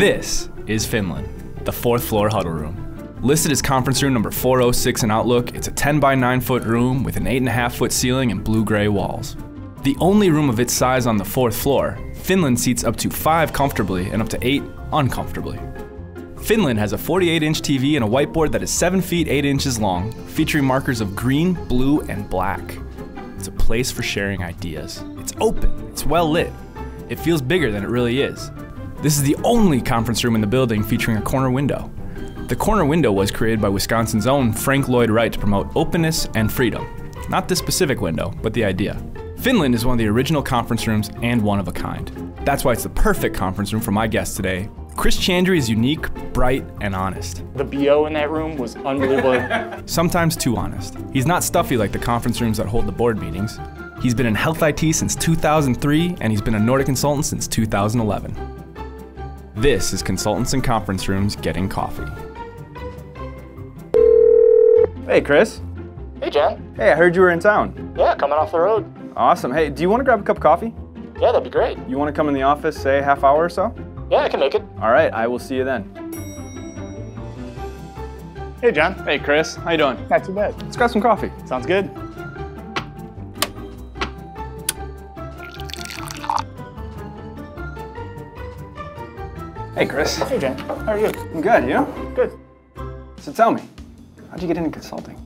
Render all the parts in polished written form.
This is Finland, the 4th floor huddle room. Listed as conference room number 406 in Outlook, it's a 10 by 9 foot room with an 8.5 foot ceiling and blue-gray walls. The only room of its size on the 4th floor, Finland seats up to 5 comfortably and up to 8 uncomfortably. Finland has a 48-inch TV and a whiteboard that is 7 feet 8 inches long, featuring markers of green, blue, and black. It's a place for sharing ideas. It's open, it's well lit. It feels bigger than it really is. This is the only conference room in the building featuring a corner window. The corner window was created by Wisconsin's own Frank Lloyd Wright to promote openness and freedom. Not this specific window, but the idea. Finland is one of the original conference rooms and one of a kind. That's why it's the perfect conference room for my guest today. Chris Chandre is unique, bright, and honest. The BO in that room was unbelievable. Sometimes too honest. He's not stuffy like the conference rooms that hold the board meetings. He's been in health IT since 2003, and he's been a Nordic consultant since 2011. This is Consultants in Conference Rooms Getting Coffee. Hey, Chris. Hey, John. Hey, I heard you were in town. Yeah, coming off the road. Awesome. Hey, do you want to grab a cup of coffee? Yeah, that'd be great. You want to come in the office, say a half hour or so? Yeah, I can make it. All right, I will see you then. Hey, John. Hey, Chris. How you doing? Not too bad. Let's grab some coffee. Sounds good. Hey, Chris. Hey, John. How are you? I'm good, you? Good. So tell me, how'd you get into consulting?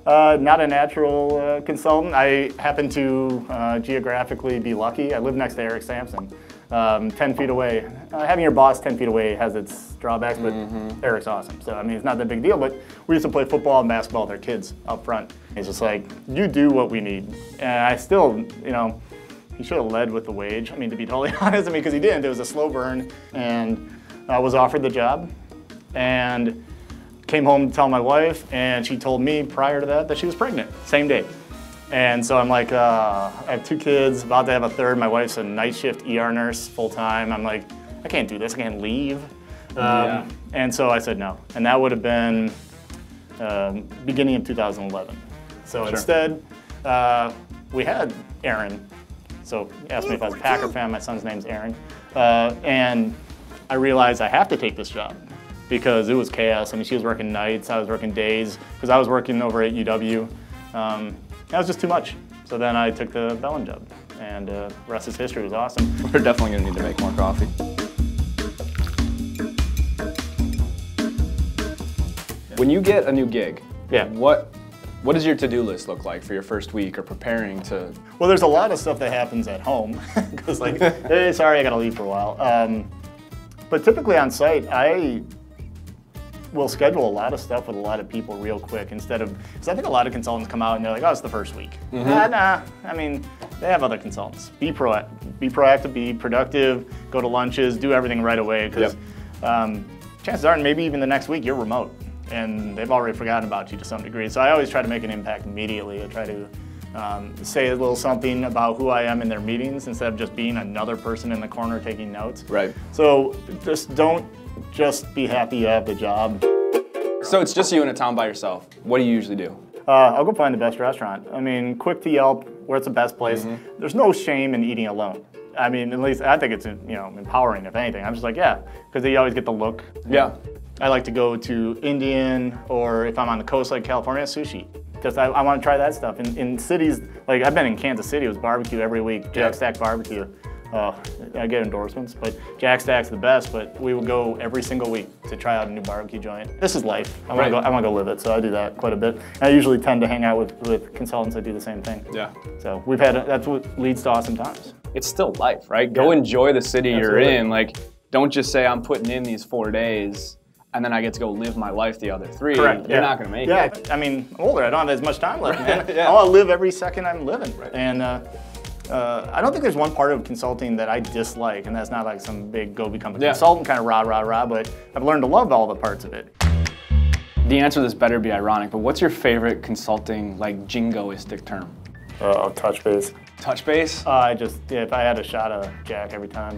Not a natural consultant. I happen to geographically be lucky. I live next to Eric Sampson, 10 feet away. Having your boss 10 feet away has its drawbacks, but Eric's awesome. So, I mean, it's not that big deal, but we used to play football and basketball with our kids up front. It's just like, you do what we need. And I still, you know, he should have led with the wage. I mean, to be totally honest, because he didn't. It was a slow burn, and I was offered the job. And came home to tell my wife, and she told me prior to that she was pregnant, same day. And so I'm like, I have 2 kids, about to have a 3rd. My wife's a night shift ER nurse full time. I'm like, I can't do this, I can't leave. And so I said no. And that would have been beginning of 2011. So instead, we had Aaron. So he asked me if I was a Packer fan. My son's name's Aaron. And I realized I have to take this job, because it was chaos. I mean, she was working nights, I was working days, because I was working over at UW. That was just too much. So then I took the Bellin job, and the rest is history. It was awesome. We're definitely gonna need to make more coffee. When you get a new gig, what does your to-do list look like for your first week or preparing to? Well, there's a lot of stuff that happens at home, because like, hey, sorry, I gotta leave for a while. But typically on site, I will schedule a lot of stuff with a lot of people real quick instead of, because I think a lot of consultants come out and they're like, oh, it's the first week. Nah, I mean, they have other consultants. Be proactive, be productive, go to lunches, do everything right away, because chances are maybe even the next week you're remote and they've already forgotten about you to some degree. So I always try to make an impact immediately. I try to say a little something about who I am in their meetings instead of just being another person in the corner taking notes. Right. So just don't just be happy you have the job. So it's just you in a town by yourself. What do you usually do? I'll go find the best restaurant. I mean, quick to Yelp, where's the best place. There's no shame in eating alone. I mean, at least I think it's, you know, empowering, if anything. I'm just like, yeah, because you always get the look. Yeah. I like to go to Indian, or if I'm on the coast like California, sushi. Because I want to try that stuff. In cities, like I've been in Kansas City, it was barbecue every week, Jack Stack barbecue. I get endorsements, but Jack Stack's the best, but we would go every single week to try out a new barbecue joint. This is life. I want to go live it, so I do that quite a bit. And I usually tend to hang out with consultants that do the same thing. Yeah. So we've had, that's what leads to awesome times. It's still life, right? Go enjoy the city you're in. Like, don't just say I'm putting in these 4 days and then I get to go live my life the other 3. Correct. You're not gonna make it. I mean, I'm older, I don't have as much time left, man. I want to live every second I'm living. And I don't think there's one part of consulting that I dislike, and that's not like some big go become a consultant kind of rah, rah, rah, but I've learned to love all the parts of it. The answer to this better be ironic, but what's your favorite consulting, like, jingoistic term? Touch base. Touch base? If I had a shot of Jack every time,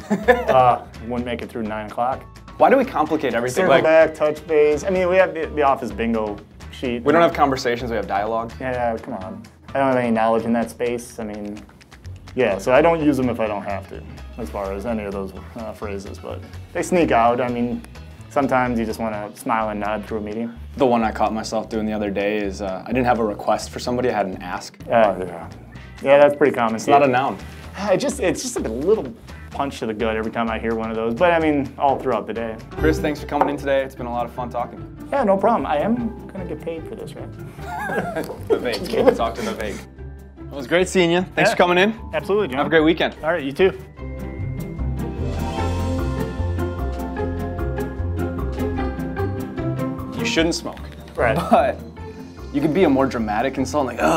wouldn't make it through 9 o'clock. Why do we complicate everything? Circle back, touch base. I mean, we have the office bingo sheet. We don't have conversations, we have dialogue. Yeah, come on. I don't have any knowledge in that space. I mean, yeah, so I don't use them if I don't have to. as far as any of those phrases, but they sneak out. I mean, sometimes you just want to smile and nod through a meeting. The one I caught myself doing the other day is I didn't have a request for somebody, I had an ask. Yeah. Yeah, that's pretty common. It's not a noun. It's just like a little punch to the gut every time I hear one of those, but I mean, all throughout the day. Chris, thanks for coming in today. It's been a lot of fun talking. Yeah, no problem. I am gonna get paid for this, right? The vague. We'll talk to the vague. It was great seeing you. Thanks for coming in. Absolutely, John. Have a great weekend. All right, you too. You shouldn't smoke. Right. But you could be a more dramatic consultant, like,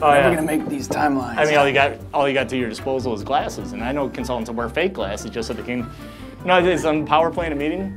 I'm never gonna make these timelines. I mean, all you got to your disposal is glasses, and I know consultants that wear fake glasses just so they can, there's some power play in a meeting.